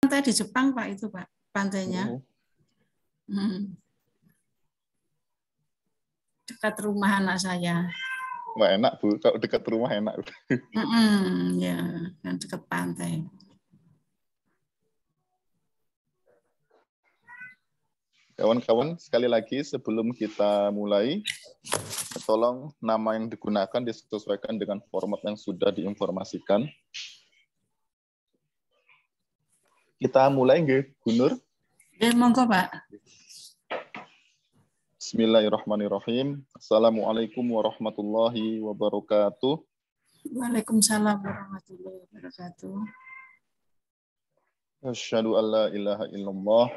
Pantai di Jepang, Pak, itu, Pak, pantainya. Dekat rumah anak saya. Wah, enak, Bu. Kalau dekat rumah enak. Ya, yang dekat pantai. Kawan-kawan, sekali lagi sebelum kita mulai, tolong nama yang digunakan disesuaikan dengan format yang sudah diinformasikan. Kita mulai nggih, Bu Nur? Monggo, Pak. Bismillahirrahmanirrahim. Assalamualaikum warahmatullahi wabarakatuh. Waalaikumsalam warahmatullahi wabarakatuh. Asyhadu an la ilaha illallah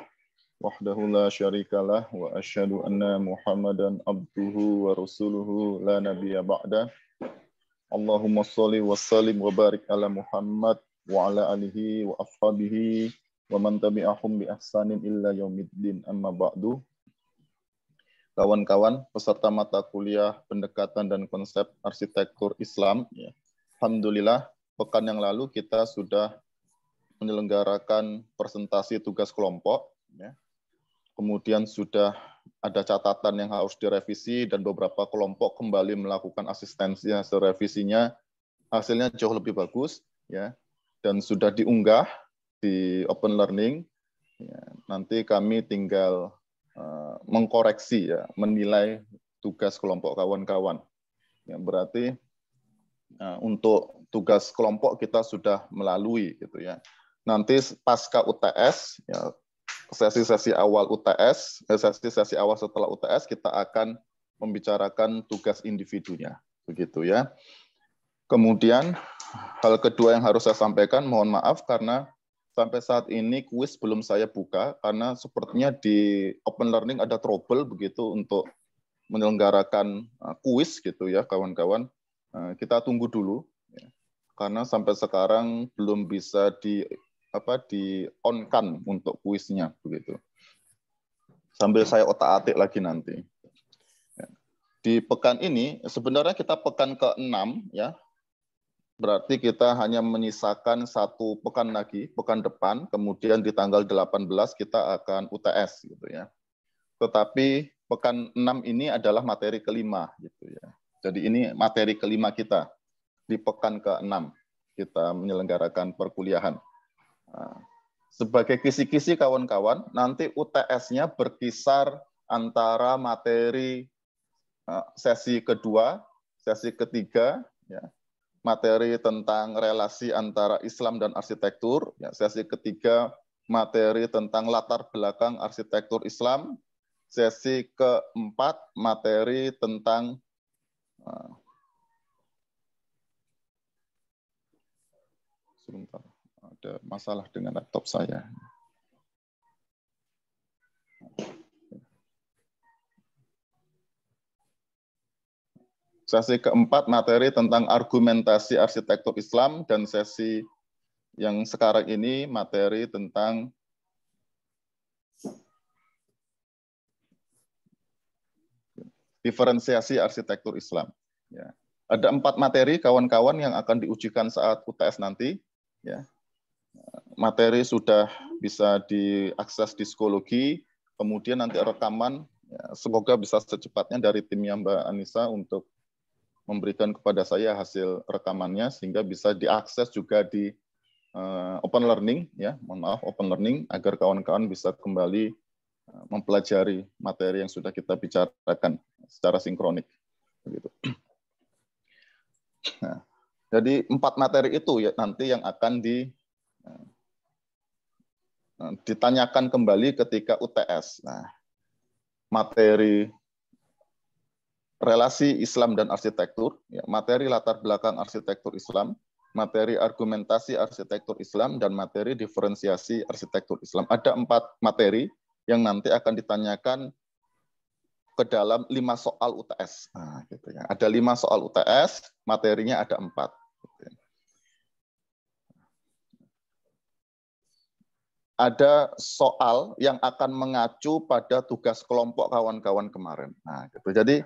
wahdahu la syarikalah wa asyhadu anna Muhammadan abduhu wa rasuluhu la nabiyya ba'da. Allahumma sholli wa sallim wa barik ala Muhammad wa ala alihi wa ashabihi wa man tabi'ahum bi ihsanin illa yaumiddin, amma ba'du. Kawan-kawan, peserta mata kuliah pendekatan dan konsep arsitektur Islam, ya. Alhamdulillah, pekan yang lalu kita sudah menyelenggarakan presentasi tugas kelompok, ya. Kemudian sudah ada catatan yang harus direvisi dan beberapa kelompok kembali melakukan asistensi hasil revisinya, hasilnya jauh lebih bagus, ya, dan sudah diunggah di Open Learning. Ya, nanti kami tinggal mengkoreksi, ya, menilai tugas kelompok kawan-kawan. Ya, berarti untuk tugas kelompok kita sudah melalui, gitu ya. Nanti pasca UTS, ya, sesi-sesi awal UTS, sesi-sesi awal setelah UTS kita akan membicarakan tugas individunya, begitu ya. Kemudian hal kedua yang harus saya sampaikan, mohon maaf karena sampai saat ini kuis belum saya buka karena sepertinya di Open Learning ada trouble begitu untuk menyelenggarakan kuis, gitu ya, kawan-kawan. Kita tunggu dulu, ya, karena sampai sekarang belum bisa di on-kan untuk kuisnya, begitu. Sambil saya otak-atik lagi nanti. Di pekan ini sebenarnya kita pekan ke-6, ya. Berarti kita hanya menyisakan satu pekan lagi, pekan depan, kemudian di tanggal 18 kita akan UTS, gitu ya. Tetapi pekan 6 ini adalah materi kelima, gitu ya. Jadi ini materi kelima kita di pekan ke-6 kita menyelenggarakan perkuliahan. Sebagai kisi-kisi kawan-kawan, nanti UTS-nya berkisar antara materi sesi kedua, sesi ketiga, ya, materi tentang relasi antara Islam dan arsitektur, ya, sesi ketiga materi tentang latar belakang arsitektur Islam, sesi keempat materi tentang sebentar, ada masalah dengan laptop saya. Sesi keempat materi tentang argumentasi arsitektur Islam, dan sesi yang sekarang ini materi tentang diferensiasi arsitektur Islam. Ya. Ada 4 materi kawan-kawan yang akan diujikan saat UTS nanti. Ya. Materi sudah bisa diakses di Psikologi, kemudian nanti rekaman, ya, semoga bisa secepatnya dari timnya Mbak Anissa untuk memberikan kepada saya hasil rekamannya sehingga bisa diakses juga di Open Learning, ya, mohon maaf, Open Learning, agar kawan-kawan bisa kembali mempelajari materi yang sudah kita bicarakan secara sinkronik. Begitu. Nah, jadi 4 materi itu ya nanti yang akan ditanyakan kembali ketika UTS. Nah, materi relasi Islam dan arsitektur, ya, materi latar belakang arsitektur Islam, materi argumentasi arsitektur Islam, dan materi diferensiasi arsitektur Islam. Ada 4 materi yang nanti akan ditanyakan ke dalam 5 soal UTS. Nah, gitu ya. Ada 5 soal UTS, materinya ada 4. Gitu ya. Ada soal yang akan mengacu pada tugas kelompok kawan-kawan kemarin. Nah, gitu. Jadi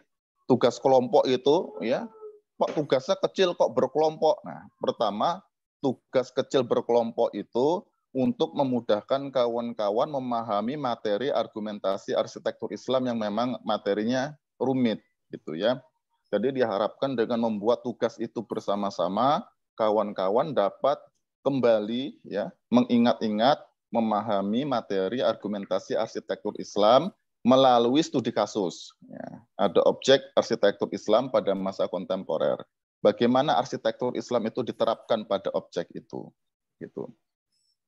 tugas kelompok itu, ya, kok tugasnya kecil kok berkelompok. Nah, pertama, tugas kecil berkelompok itu untuk memudahkan kawan-kawan memahami materi argumentasi arsitektur Islam yang memang materinya rumit gitu ya. Jadi diharapkan dengan membuat tugas itu bersama-sama, kawan-kawan dapat kembali ya mengingat-ingat, memahami materi argumentasi arsitektur Islam melalui studi kasus. Ya, ada objek arsitektur Islam pada masa kontemporer. Bagaimana arsitektur Islam itu diterapkan pada objek itu, gitu.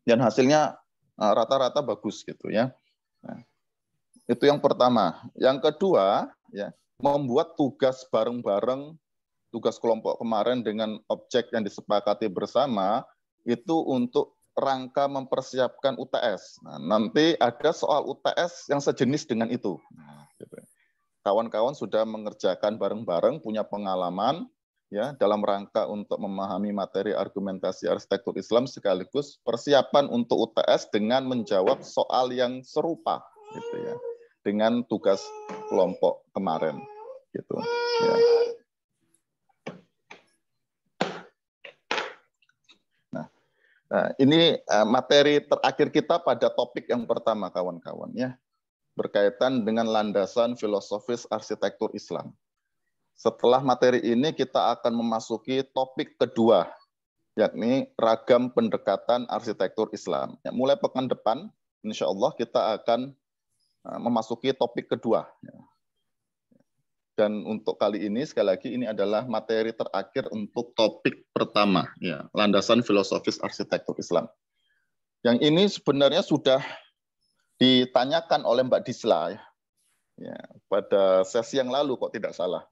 Dan hasilnya rata-rata bagus gitu ya. Nah, itu yang pertama. Yang kedua, ya, membuat tugas bareng-bareng, tugas kelompok kemarin dengan objek yang disepakati bersama itu untuk rangka mempersiapkan UTS. Nah, nanti ada soal UTS yang sejenis dengan itu. Nah, gitu. Kawan-kawan sudah mengerjakan bareng-bareng, punya pengalaman, ya dalam rangka untuk memahami materi argumentasi arsitektur Islam sekaligus persiapan untuk UTS dengan menjawab soal yang serupa gitu ya dengan tugas kelompok kemarin gitu ya. Nah, ini materi terakhir kita pada topik yang pertama kawan-kawan ya, berkaitan dengan landasan filosofis arsitektur Islam. Setelah materi ini kita akan memasuki topik kedua, yakni ragam pendekatan arsitektur Islam. Ya, mulai pekan depan, insya Allah kita akan memasuki topik kedua. Dan untuk kali ini, sekali lagi, ini adalah materi terakhir untuk topik pertama, ya, landasan filosofis arsitektur Islam. Yang ini sebenarnya sudah ditanyakan oleh Mbak Disla ya, pada sesi yang lalu, kok tidak salah.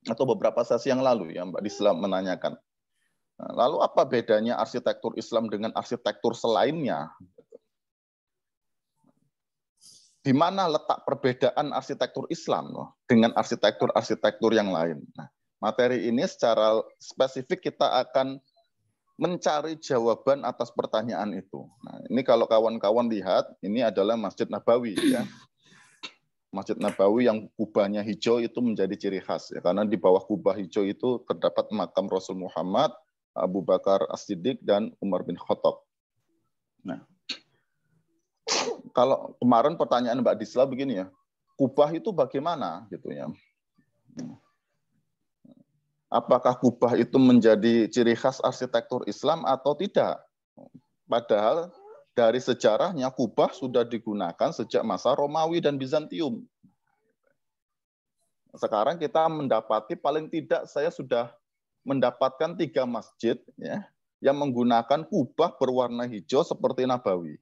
Atau beberapa sesi yang lalu ya Mbak Disla menanyakan. Nah, lalu apa bedanya arsitektur Islam dengan arsitektur selainnya? Di mana letak perbedaan arsitektur Islam dengan arsitektur-arsitektur yang lain? Nah, materi ini secara spesifik kita akan mencari jawaban atas pertanyaan itu. Nah, ini kalau kawan-kawan lihat, ini adalah Masjid Nabawi ya. Masjid Nabawi yang kubahnya hijau itu menjadi ciri khas ya, karena di bawah kubah hijau itu terdapat makam Rasul Muhammad, Abu Bakar As-Siddiq dan Umar bin Khattab. Nah, kalau kemarin pertanyaan Mbak Disla begini ya, kubah itu bagaimana gitu ya? Apakah kubah itu menjadi ciri khas arsitektur Islam atau tidak? Padahal dari sejarahnya kubah sudah digunakan sejak masa Romawi dan Bizantium. Sekarang kita mendapati paling tidak saya sudah mendapatkan 3 masjid ya, yang menggunakan kubah berwarna hijau seperti Nabawi.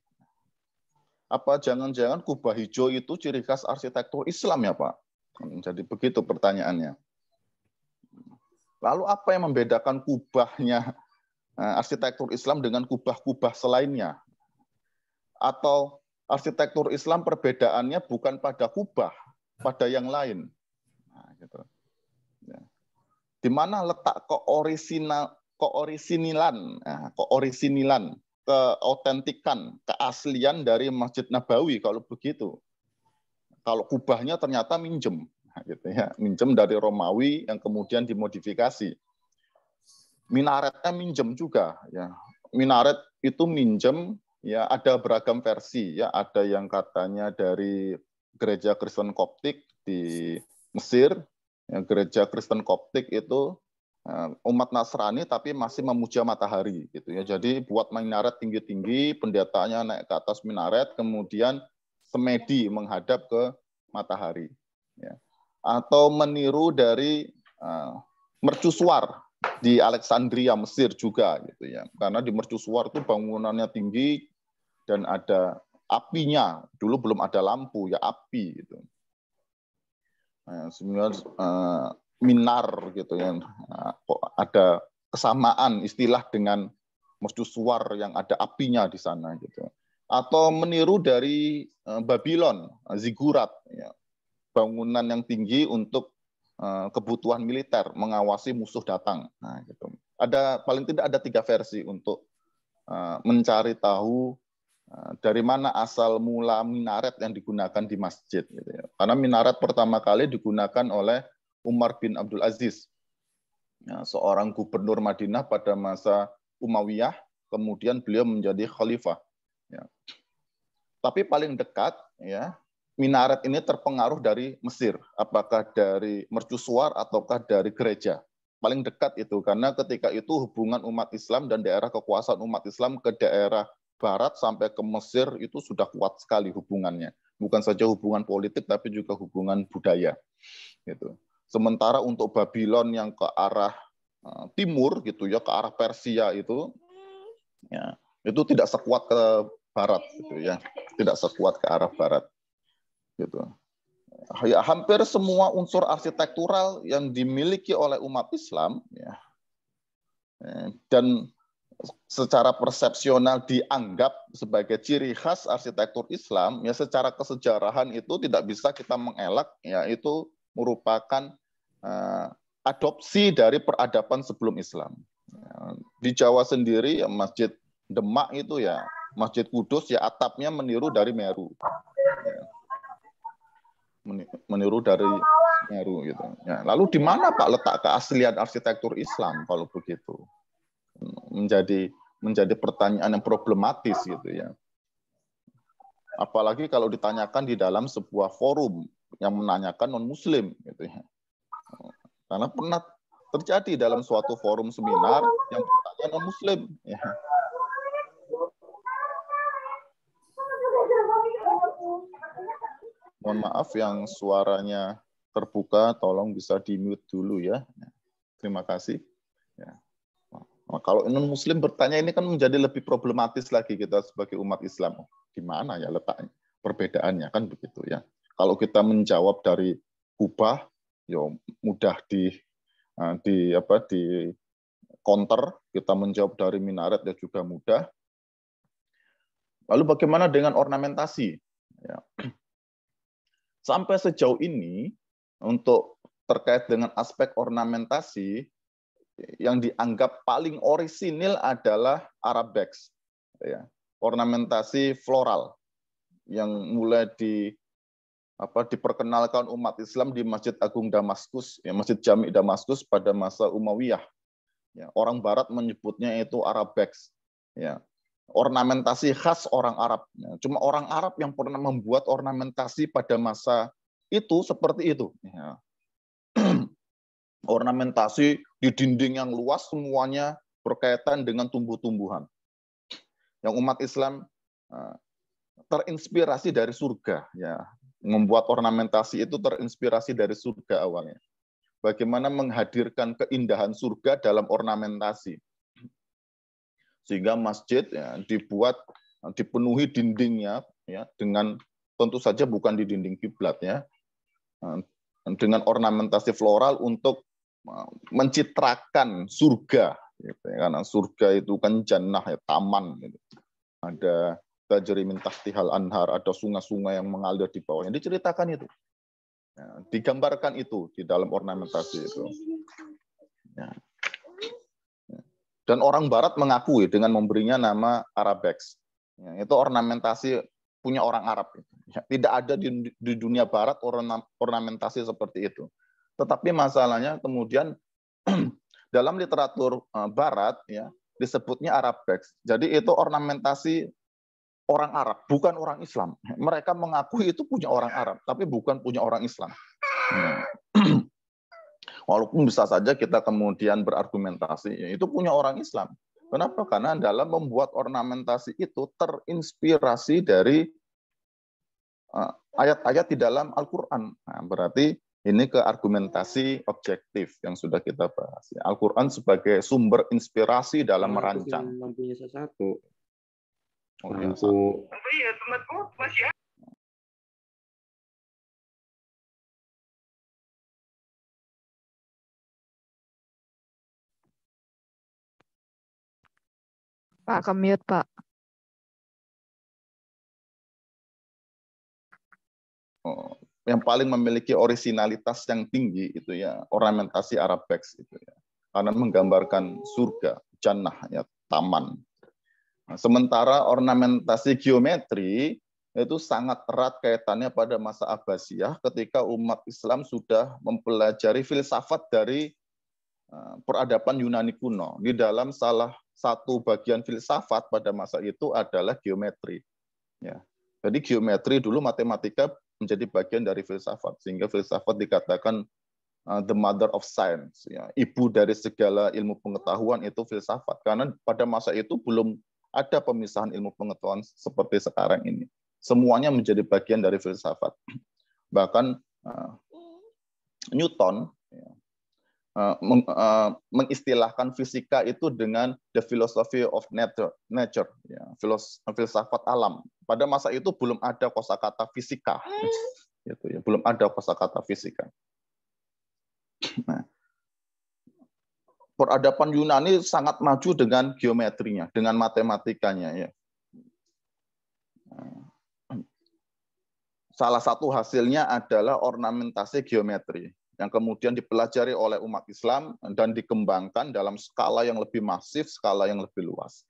Apa jangan-jangan kubah hijau itu ciri khas arsitektur Islam ya Pak? Jadi begitu pertanyaannya. Lalu apa yang membedakan kubahnya arsitektur Islam dengan kubah-kubah selainnya? Atau arsitektur Islam perbedaannya bukan pada kubah, pada yang lain? Nah, gitu. Ya. Di mana letak keorisinilan, keautentikan, keaslian dari Masjid Nabawi kalau begitu? Kalau kubahnya ternyata minjem, gitu ya, minjem dari Romawi yang kemudian dimodifikasi. Minaretnya minjem juga, ya. Minaret itu minjem. Ya, ada beragam versi ya, ada yang katanya dari gereja Kristen Koptik di Mesir, ya, gereja Kristen Koptik itu umat Nasrani tapi masih memuja matahari gitu ya. Jadi buat minaret tinggi-tinggi, pendetanya naik ke atas minaret, kemudian semedi menghadap ke matahari ya. Atau meniru dari mercusuar di Alexandria, Mesir juga gitu ya. Karena di mercusuar itu bangunannya tinggi dan ada apinya. Dulu belum ada lampu, ya api gitu. Nah, sebenarnya minar gitu ya. Kok ada kesamaan istilah dengan mercusuar yang ada apinya di sana gitu. Atau meniru dari Babylon, zigurat ya. Bangunan yang tinggi untuk kebutuhan militer, mengawasi musuh datang. Nah, gitu. Ada paling tidak ada 3 versi untuk mencari tahu dari mana asal mula minaret yang digunakan di masjid. Gitu ya. Karena minaret pertama kali digunakan oleh Umar bin Abdul Aziz, ya, seorang gubernur Madinah pada masa Umayyah, kemudian beliau menjadi khalifah. Ya. Tapi paling dekat, ya, minaret ini terpengaruh dari Mesir, apakah dari mercusuar ataukah dari gereja. Paling dekat itu, karena ketika itu hubungan umat Islam dan daerah kekuasaan umat Islam ke daerah barat sampai ke Mesir itu sudah kuat sekali hubungannya. Bukan saja hubungan politik, tapi juga hubungan budaya. Gitu. Sementara untuk Babylon yang ke arah timur, gitu ya, ke arah Persia itu, ya, itu tidak sekuat ke barat, gitu ya, tidak sekuat ke arah barat. Gitu. Ya, hampir semua unsur arsitektural yang dimiliki oleh umat Islam, ya, dan secara persepsional dianggap sebagai ciri khas arsitektur Islam, ya secara kesejarahan itu tidak bisa kita mengelak, ya itu merupakan adopsi dari peradaban sebelum Islam. Ya, di Jawa sendiri, ya, Masjid Demak itu ya, Masjid Kudus ya atapnya meniru dari Meru. Ya. Meniru dari Meru gitu. Ya, lalu di mana Pak letak keaslian arsitektur Islam kalau begitu? Menjadi pertanyaan yang problematis gitu ya. Apalagi kalau ditanyakan di dalam sebuah forum yang menanyakan non-Muslim gitu ya. Karena pernah terjadi dalam suatu forum seminar yang bertanya non-Muslim. Ya. Mohon maaf yang suaranya terbuka, tolong bisa di-mute dulu ya. Terima kasih. Ya. Nah, kalau non-Muslim bertanya ini kan menjadi lebih problematis lagi kita sebagai umat Islam. Di mana ya letaknya? Perbedaannya kan begitu ya. Kalau kita menjawab dari Kubah, ya mudah di counter. Kita menjawab dari minaret ya juga mudah. Lalu bagaimana dengan ornamentasi? Ya. Sampai sejauh ini, untuk terkait dengan aspek ornamentasi, yang dianggap paling orisinil adalah Arabex. Ya. Ornamentasi floral, yang mulai diperkenalkan umat Islam di Masjid Agung Damaskus, ya, Masjid Jami Damaskus pada masa Umayyah. Ya, orang Barat menyebutnya itu Arabex. Ya. Ornamentasi khas orang Arab. Cuma orang Arab yang pernah membuat ornamentasi pada masa itu seperti itu. Ya. Ornamentasi di dinding yang luas semuanya berkaitan dengan tumbuh-tumbuhan. Yang umat Islam terinspirasi dari surga. Ya. Membuat ornamentasi itu terinspirasi dari surga awalnya. Bagaimana menghadirkan keindahan surga dalam ornamentasi. Sehingga masjid ya, dipenuhi dindingnya ya, dengan tentu saja bukan di dinding kiblat ya, dengan ornamentasi floral untuk mencitrakan surga gitu, ya, karena surga itu kan jannah ya, taman gitu. Ada tajri min tahtihal anhar, ada sungai-sungai yang mengalir di bawahnya, diceritakan itu ya, digambarkan itu di dalam ornamentasi itu ya. Dan orang Barat mengakui dengan memberinya nama Arabex. Ya, itu ornamentasi punya orang Arab. Ya, tidak ada di dunia Barat ornamentasi seperti itu. Tetapi masalahnya kemudian dalam literatur Barat ya disebutnya Arabex. Jadi itu ornamentasi orang Arab, bukan orang Islam. Mereka mengakui itu punya orang Arab, tapi bukan punya orang Islam. Walaupun bisa saja kita kemudian berargumentasi, ya itu punya orang Islam. Kenapa? Karena dalam membuat ornamentasi itu terinspirasi dari ayat-ayat di dalam Al-Quran. Nah, berarti ini ke argumentasi objektif yang sudah kita bahas. Al-Quran sebagai sumber inspirasi dalam merancang. Lampunya satu. Oh, ya, Pak, ke-mute, Pak. Yang paling memiliki orisinalitas yang tinggi itu ya ornamentasi Arabex itu ya. Karena menggambarkan surga, jannah ya, taman. Nah, sementara ornamentasi geometri itu sangat erat kaitannya pada masa Abbasiyah ketika umat Islam sudah mempelajari filsafat dari peradaban Yunani kuno. Di dalam salah satu bagian filsafat pada masa itu adalah geometri. Ya. Jadi geometri dulu matematika menjadi bagian dari filsafat, sehingga filsafat dikatakan the mother of science. Ya. Ibu dari segala ilmu pengetahuan itu filsafat, karena pada masa itu belum ada pemisahan ilmu pengetahuan seperti sekarang ini. Semuanya menjadi bagian dari filsafat. Bahkan Newton mengistilahkan fisika itu dengan the philosophy of nature, ya, filsafat alam. Pada masa itu belum ada kosakata fisika, gitu ya, belum ada kosakata fisika. Nah, peradaban Yunani sangat maju dengan geometrinya, dengan matematikanya. Ya. Salah satu hasilnya adalah ornamentasi geometri, yang kemudian dipelajari oleh umat Islam dan dikembangkan dalam skala yang lebih masif, skala yang lebih luas.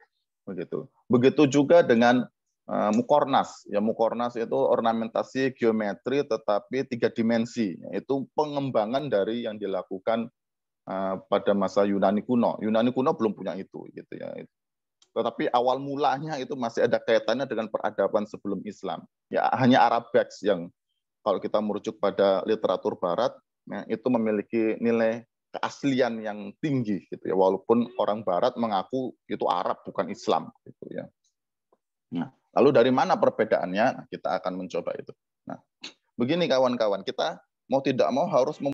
Begitu juga dengan Mukornas. Ya, Mukornas itu ornamentasi geometri tetapi 3 dimensi. Itu pengembangan dari yang dilakukan pada masa Yunani kuno. Yunani kuno belum punya itu, gitu ya. Tetapi awal mulanya itu masih ada kaitannya dengan peradaban sebelum Islam. Ya, hanya Arabex yang kalau kita merujuk pada literatur Barat, ya, itu memiliki nilai keaslian yang tinggi, gitu ya. Walaupun orang Barat mengaku itu Arab bukan Islam, gitu ya. Nah, lalu dari mana perbedaannya? Nah, kita akan mencoba itu. Nah, begini kawan-kawan, kita mau tidak mau harus